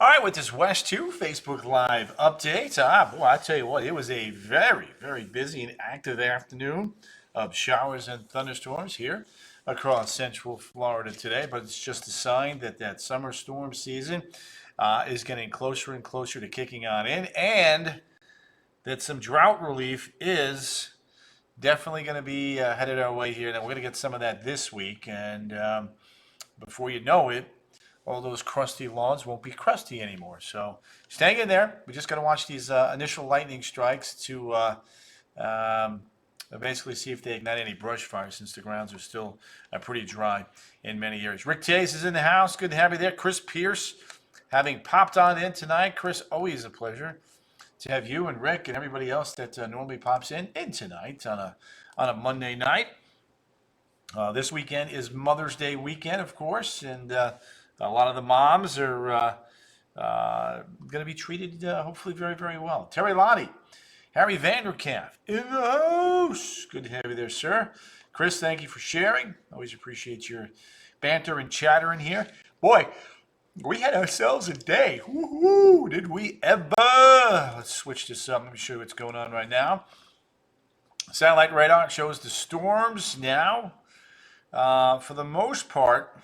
All right, with this West 2 Facebook Live update, boy, I tell you what, it was a very, very busy and active afternoon of showers and thunderstorms here across Central Florida today. But it's just a sign that that summer storm season is getting closer and closer to kicking on in, and that some drought relief is definitely going to be headed our way here. And we're going to get some of that this week, and before you know it, all those crusty lawns won't be crusty anymore. So staying in there. We just got to watch these initial lightning strikes to um, basically see if they ignite any brush fires, since the grounds are still pretty dry in many areas. Rick Tays is in the house. Good to have you there. Chris Pierce having popped on in tonight. Chris, always a pleasure to have you and Rick and everybody else that normally pops in tonight on a Monday night. This weekend is Mother's Day weekend, of course, and a lot of the moms are going to be treated hopefully very, very well. Terry Lottie, Harry Vanderkamp in the house. Good to have you there, sir. Chris, thank you for sharing. Always appreciate your banter and chatter in here. Boy, we had ourselves a day. Woo-hoo, did we ever? Let's switch this up. Let me show you what's going on right now. Satellite radar shows the storms now. For the most part,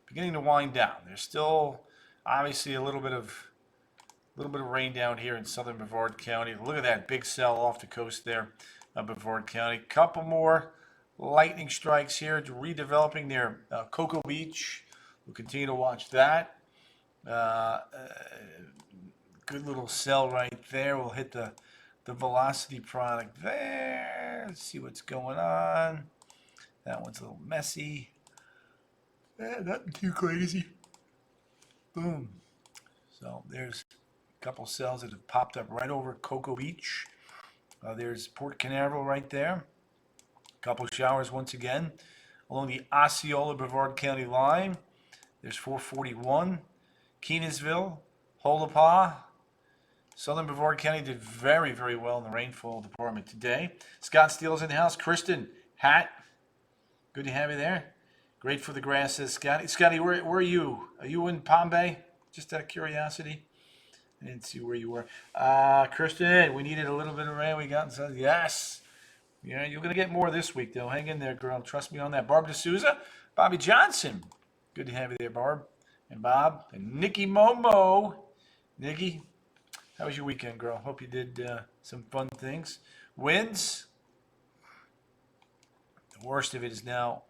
beginning to wind down. There's still obviously a little bit of rain down here in southern Brevard County. Look at that big cell off the coast there of Brevard County. Couple more lightning strikes here, redeveloping near Cocoa Beach. We'll continue to watch that. Good little cell right there. We'll hit the velocity product there. Let's see what's going on. That one's a little messy. Nothing too crazy. Boom. So there's a couple cells that have popped up right over Cocoa Beach. There's Port Canaveral right there. A couple showers once again along the Osceola Brevard County line. There's 441. Kenansville, Holapa. Southern Brevard County did very, very well in the rainfall department today. Scott Steele's in the house. Kristen Hat, good to have you there. Great for the grass, says Scotty. Scotty, where are you? Are you in Palm Bay? Just out of curiosity. I didn't see where you were. Kristen, we needed a little bit of rain. We got some. Yes. Yeah, you're going to get more this week, though. Hang in there, girl. Trust me on that. Barb D'Souza, Bobby Johnson. Good to have you there, Barb. And Bob. And Nikki Momo. Nikki, how was your weekend, girl? Hope you did some fun things. Winds. The worst of it is now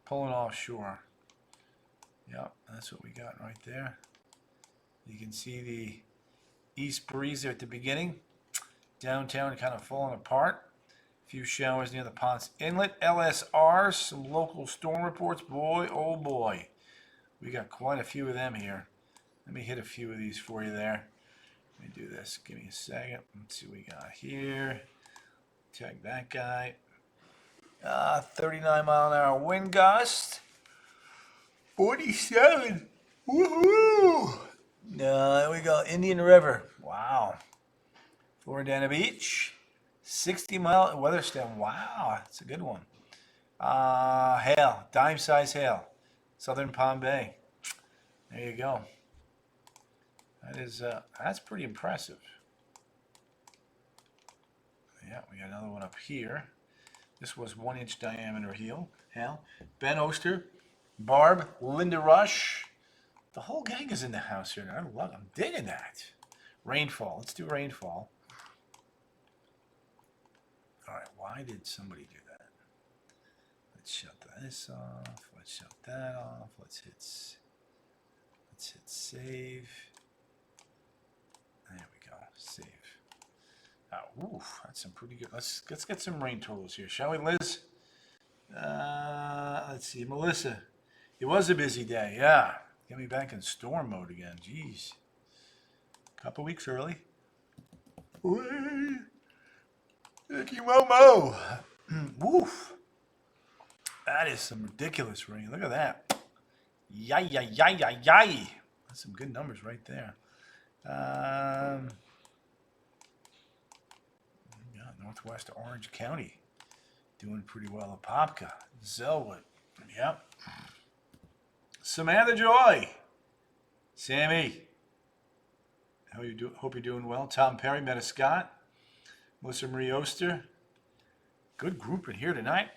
pulling offshore. Yep, that's what we got right there. You can see the east breeze there at the beginning. Downtown kind of falling apart. A few showers near the Ponce Inlet. LSR, some local storm reports. Boy, oh boy. We got quite a few of them here. Let me hit a few of these for you there. Let me do this. Give me a second. Let's see what we got here. Check that guy. 39 mile an hour wind gust. 47. Woohoo! There we go. Indian River. Wow. Floridana Beach. 60 mile weather stem. Wow, that's a good one. Hail. Dime size hail. Southern Palm Bay. There you go. That's pretty impressive. Yeah, we got another one up here. This was 1 inch diameter hail. Ben Oster, Barb, Linda Rush. The whole gang is in the house here. I'm digging that. Rainfall. Let's do rainfall. All right, why did somebody do that? Let's shut this off. Let's shut that off. Let's hit save. There we go. Save. Oof, that's some pretty good. Let's get some rain totals here, shall we, Liz? Let's see, Melissa. It was a busy day, yeah. Get me back in storm mode again. Jeez. Couple weeks early. Nicky Momo. Woof. That is some ridiculous rain. Look at that. Yay. That's some good numbers right there. Northwest Orange County doing pretty well. Apopka, Zelwood, yep. Samantha Joy, Sammy, hope you're doing well. Tom Perry, Meta Scott, Melissa Marie Oster. Good group in here tonight.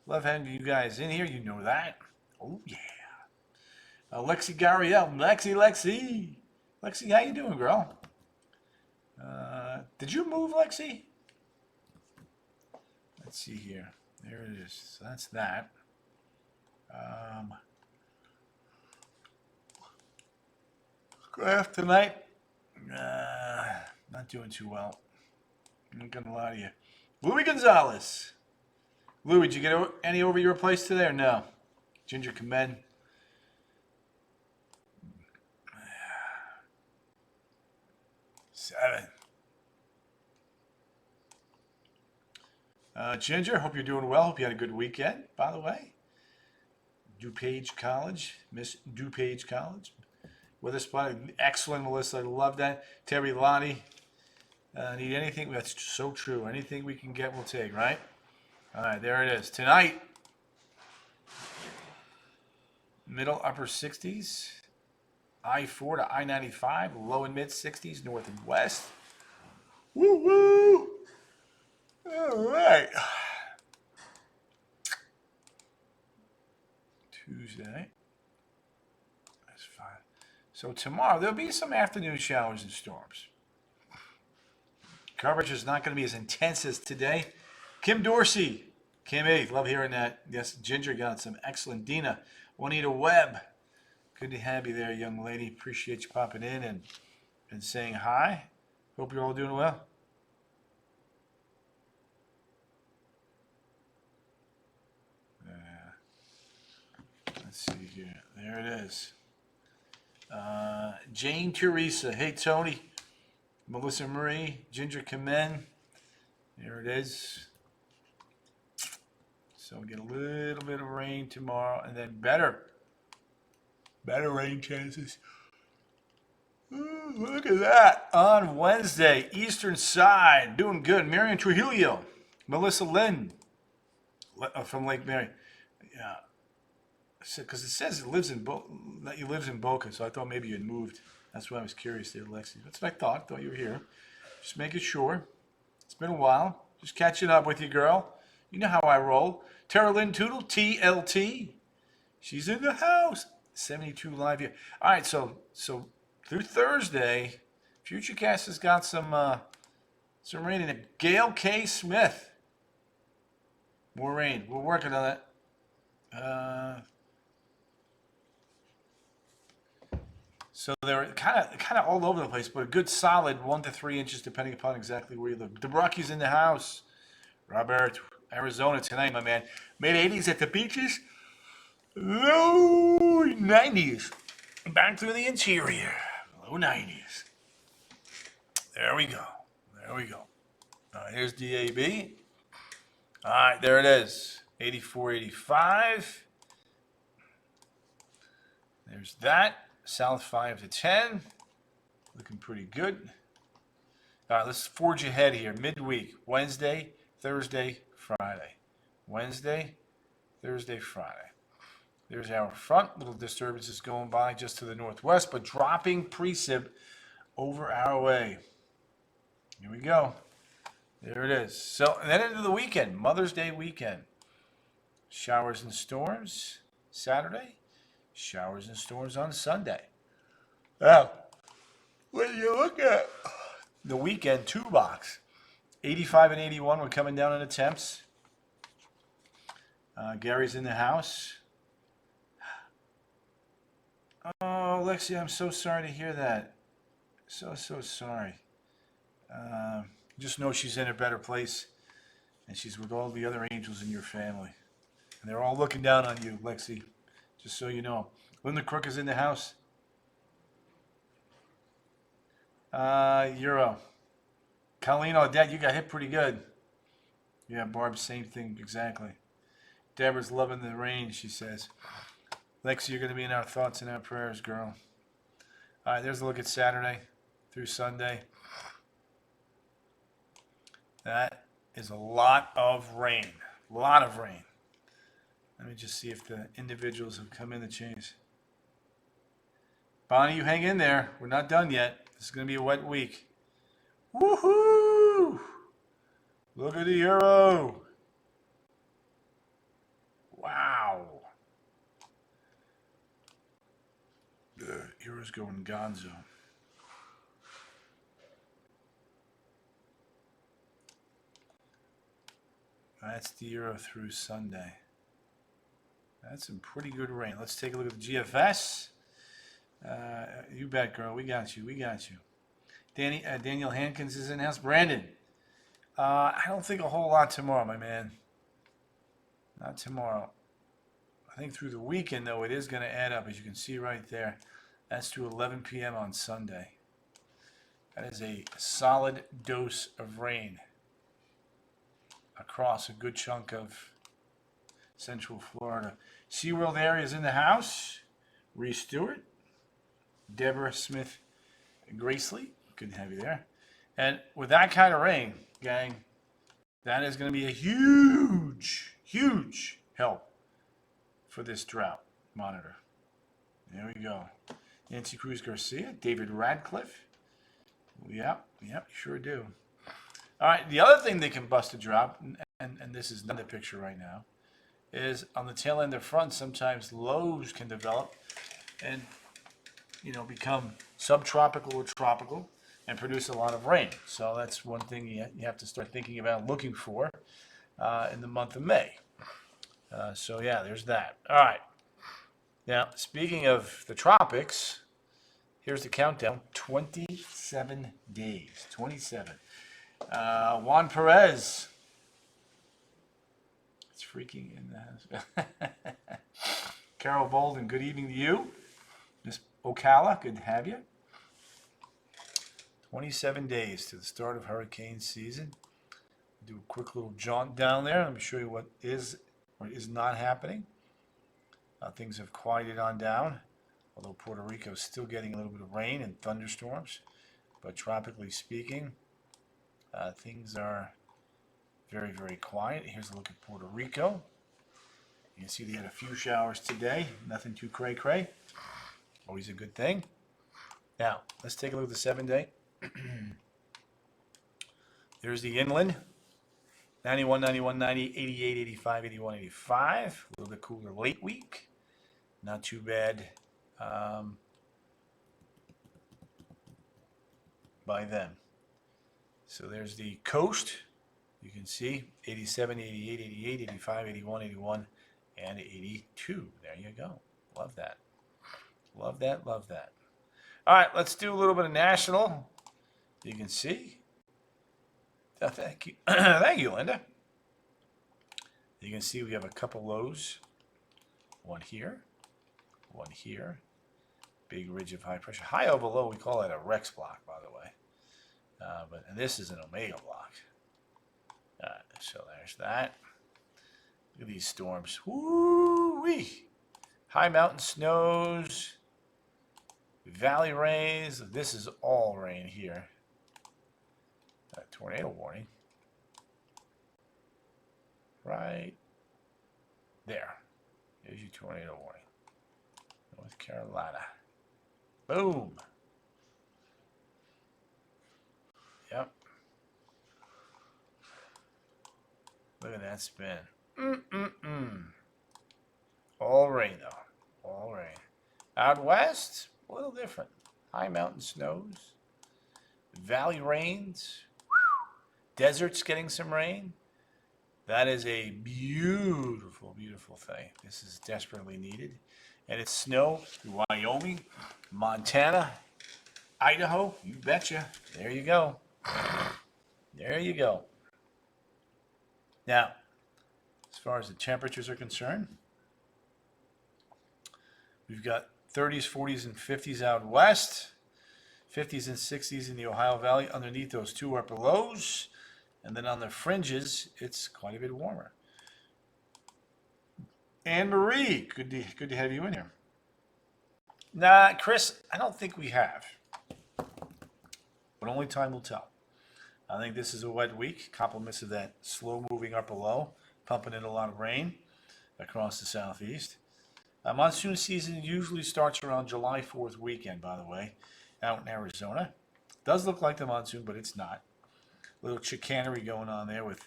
Love having you guys in here. You know that. Oh, yeah. Lexi Gariel. Lexi, how you doing, girl? Did you move, Lexi? Let's see here. There it is. So that's that. Graph tonight. Not doing too well. I'm not gonna lie to you. Louis Gonzalez. Louis, did you get any over your place today or no? Ginger Kamen. 7. Ginger, hope you're doing well. Hope you had a good weekend, by the way. DuPage College, Miss DuPage College. With us, excellent, Melissa. I love that. Terry Lonnie. Need anything? That's so true. Anything we can get, we'll take, right? All right, there it is. Tonight, middle, upper 60s. I-4 to I-95, low and mid 60s, north and west. Woo woo! All right. Tuesday. That's fine. So tomorrow, there'll be some afternoon showers and storms. Coverage is not going to be as intense as today. Kim Dorsey. Kimmy, love hearing that. Yes, Ginger got some excellent. Dina. Juanita Webb. Good to have you there, young lady. Appreciate you popping in and saying hi. Hope you're all doing well. Let's see here. There it is. Jane Teresa. Hey, Tony. Melissa Marie. Ginger Kamen. There it is. So we get a little bit of rain tomorrow, and then better rain chances. Ooh, look at that. On Wednesday, Eastern Side, doing good. Marion Trujillo, Melissa Lynn from Lake Mary. Yeah, because it says that you lives in Boca, so I thought maybe you had moved. That's why I was curious there, Lexi. That's what I thought. Thought you were here. Just making sure. It's been a while. Just catching up with you, girl. You know how I roll. Tara Lynn Tootle, TLT. She's in the house. 72 live here. All right, so through Thursday, Futurecast has got some rain in it. Gail K. Smith. More rain. We're working on that. So they're kind of all over the place, but a good solid 1 to 3 inches depending upon exactly where you live. DeBrucky's in the house. Robert, Arizona tonight, my man. Mid-80s at the beaches. Low 90s. Back through the interior. Low 90s. There we go. All right, here's DAB. All right, there it is. 84, 85. There's that. South 5 to 10. Looking pretty good. All right, let's forge ahead here. Midweek. Wednesday, Thursday, Friday. Wednesday, Thursday, Friday. There's our front. Little disturbances going by just to the northwest, but dropping precip over our way. Here we go. There it is. So, and then into the weekend, Mother's Day weekend. Showers and storms Saturday. Showers and storms on Sunday. Now, when you look at the weekend toolbox, 85 and 81, we're coming down in the temps. Gary's in the house. Oh, Lexi, I'm so sorry to hear that. So sorry. Just know she's in a better place, and she's with all the other angels in your family. And they're all looking down on you, Lexi, just so you know. Linda Crook is in the house. Euro. Colleen Odette, you got hit pretty good. Yeah, Barb, same thing, exactly. Deborah's loving the rain, she says. Lexi, you're going to be in our thoughts and our prayers, girl. All right, there's a look at Saturday through Sunday. That is a lot of rain. A lot of rain. Let me just see if the individuals have come in the change. Bonnie, you hang in there. We're not done yet. This is going to be a wet week. Woohoo! Look at the euro. Wow. The euro's going gonzo. That's the euro through Sunday. That's some pretty good rain. Let's take a look at the GFS. You bet, girl. We got you. We got you. Daniel Hankins is in house. Brandon. I don't think a whole lot tomorrow, my man. Not tomorrow. I think through the weekend, though, it is going to add up, as you can see right there. That's to 11 p.m. on Sunday. That is a solid dose of rain across a good chunk of Central Florida. SeaWorld area is in the house. Reese Stewart, Deborah Smith Gracely. Good to have you there. And with that kind of rain, gang, that is going to be a huge, huge help for this drought monitor. There we go. Nancy Cruz Garcia, David Radcliffe. Yep, sure do. All right, the other thing that can bust a drought, and this is not the picture right now, is on the tail end of front, sometimes lows can develop and, become subtropical or tropical and produce a lot of rain. So that's one thing you have to start thinking about looking for in the month of May. So yeah, there's that. All right. Now, speaking of the tropics, here's the countdown. 27 days. 27. Juan Perez. It's freaking in the house. Carol Bolden, good evening to you. Miss Ocala, good to have you. 27 days to the start of hurricane season. Do a quick little jaunt down there. Let me show you what is or is not happening. Things have quieted on down, although Puerto Rico is still getting a little bit of rain and thunderstorms. But tropically speaking, things are very, very quiet. Here's a look at Puerto Rico. You can see they had a few showers today. Nothing too cray-cray. Always a good thing. Now, let's take a look at the 7-day. There's the inland. 91, 91, 90, 88, 85, 81, 85. A little bit cooler late week. Not too bad by them. So there's the coast. You can see 87, 88, 88, 85, 81, 81, and 82. There you go. Love that. Love that, love that. All right, let's do a little bit of national. You can see. Thank you. Thank you, Linda. You can see we have a couple lows. One here. One here. Big ridge of high pressure. High over low, we call that a Rex block, by the way. And this is an Omega block. So there's that. Look at these storms. Woo-wee! High mountain snows. Valley rains. This is all rain here. Tornado warning. Right there. Here's your tornado warning. North Carolina. Boom. Yep. Look at that spin. All rain, though. All rain. Out west, a little different. High mountain snows. Valley rains. Desert's getting some rain. That is a beautiful, beautiful thing. This is desperately needed. And it's snow through Wyoming, Montana, Idaho. You betcha. There you go. There you go. Now, as far as the temperatures are concerned, we've got 30s, 40s, and 50s out west. 50s and 60s in the Ohio Valley underneath those two upper lows. And then on the fringes, it's quite a bit warmer. Anne Marie, good to have you in here. Nah, Chris, I don't think we have. But only time will tell. I think this is a wet week. Compliments of that slow-moving upper low, pumping in a lot of rain across the southeast. Monsoon season usually starts around July 4th weekend, by the way, out in Arizona. Does look like the monsoon, but it's not. A little chicanery going on there with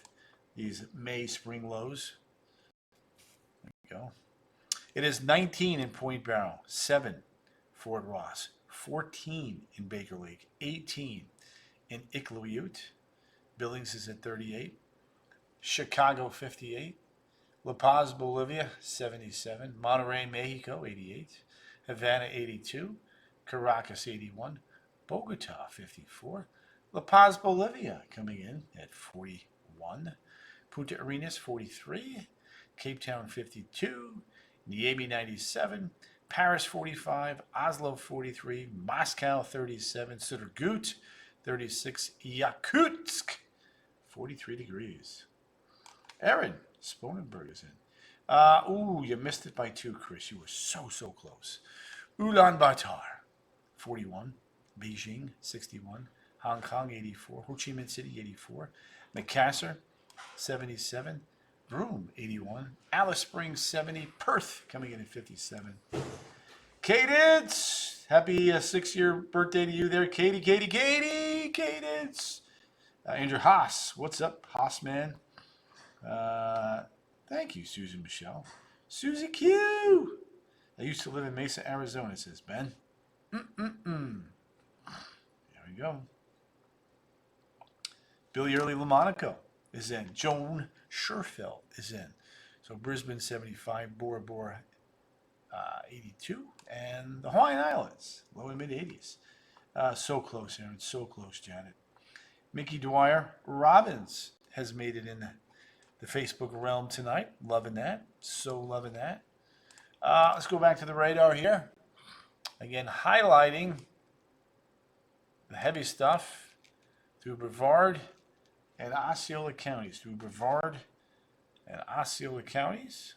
these May spring lows. There we go. It is 19 in Point Barrow, 7 Fort Ross, 14 in Baker Lake, 18 in Iqaluit. Billings is at 38. Chicago, 58. La Paz, Bolivia, 77. Monterrey, Mexico, 88. Havana, 82. Caracas, 81. Bogota, 54. La Paz, Bolivia, coming in at 41. Punta Arenas, 43. Cape Town, 52. Niamey, 97. Paris, 45. Oslo, 43. Moscow, 37. Sudergut, 36. Yakutsk, 43 degrees. Aaron Sponenberg is in. You missed it by 2, Chris. You were so close. Ulaanbaatar, 41. Beijing, 61. Hong Kong, 84. Ho Chi Minh City, 84. Makassar, 77. Broome, 81. Alice Springs, 70. Perth, coming in at 57. Cadence, happy 6-year birthday to you there, Katie. Cadence. Andrew Haas, what's up, Haas man? Thank you, Susan Michelle. Susie Q. I used to live in Mesa, Arizona, says Ben. There we go. Billy Early Lamonaco is in. Joan Scherfeld is in. So Brisbane, 75. Bora Bora, 82. And the Hawaiian Islands, low and mid 80s. So close, Aaron. So close, Janet. Mickey Dwyer Robbins has made it in the Facebook realm tonight. Loving that. So loving that. Let's go back to the radar here. Again, highlighting the heavy stuff through Brevard and Osceola counties. Through Brevard and Osceola counties.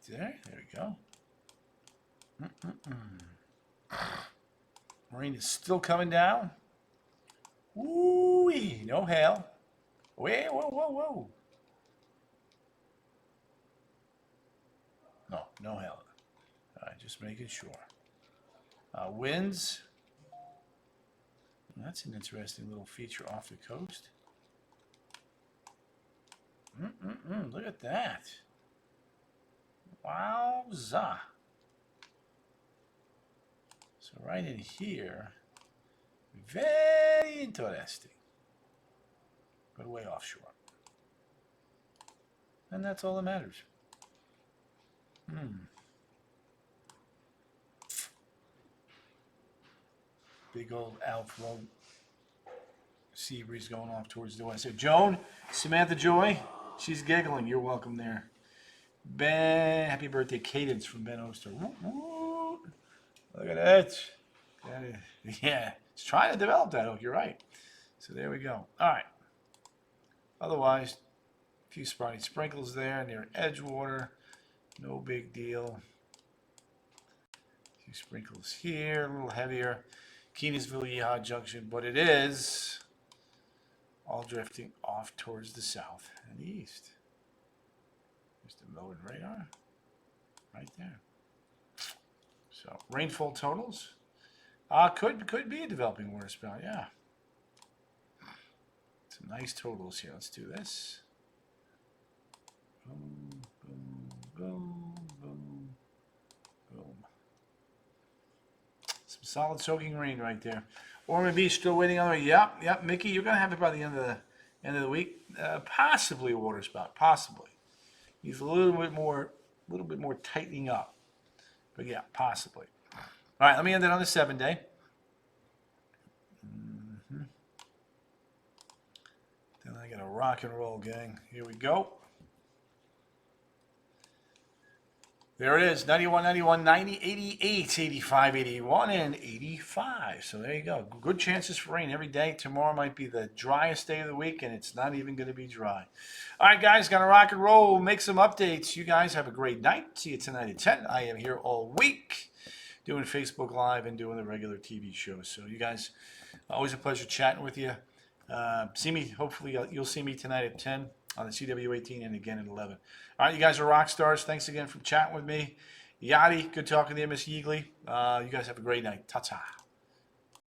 There we go. Rain is still coming down. Woo-wee, no hail. Whoa. No hail. All right, just making sure. Winds. That's an interesting little feature off the coast. Look at that. Wowza. So right in here, very interesting. But way offshore. And that's all that matters. Big old outflow. Sea breeze going off towards the west. So Joan, Samantha Joy, she's giggling. You're welcome there. Ben, happy birthday, Cadence from Ben Oster. Look at that. Yeah, it's trying to develop that hook. You're right. So there we go. All right. Otherwise, a few spotty sprinkles there near Edgewater. No big deal. A few sprinkles here, a little heavier. Keynasville, Yeehaw Junction, but it is all drifting off towards the south and the east. There's the Melbourne radar right there. So rainfall totals could be a developing water spout, yeah. Some nice totals here. Let's do this. Boom, boom, boom, boom, boom. Some solid soaking rain right there. Ormond Beach still waiting on it. Yep. Mickey, you're gonna have it by the end of the week. Possibly a water spout. Possibly. Needs a little bit more tightening up. But yeah, possibly. All right, let me end it on the 7-day. Then I got a rock and roll, gang. Here we go. There it is, 91, 91, 90, 88, 85, 81, and 85. So there you go. Good chances for rain every day. Tomorrow might be the driest day of the week, and it's not even going to be dry. All right, guys, got to rock and roll. Make some updates. You guys have a great night. See you tonight at 10. I am here all week doing Facebook Live and doing the regular TV shows. So you guys, always a pleasure chatting with you. See me. Hopefully, you'll see me tonight at 10. on the CW18 and again at 11. All right, you guys are rock stars. Thanks again for chatting with me. Yachty, good talking to you, Miss Yeagley. You guys have a great night. Ta-ta.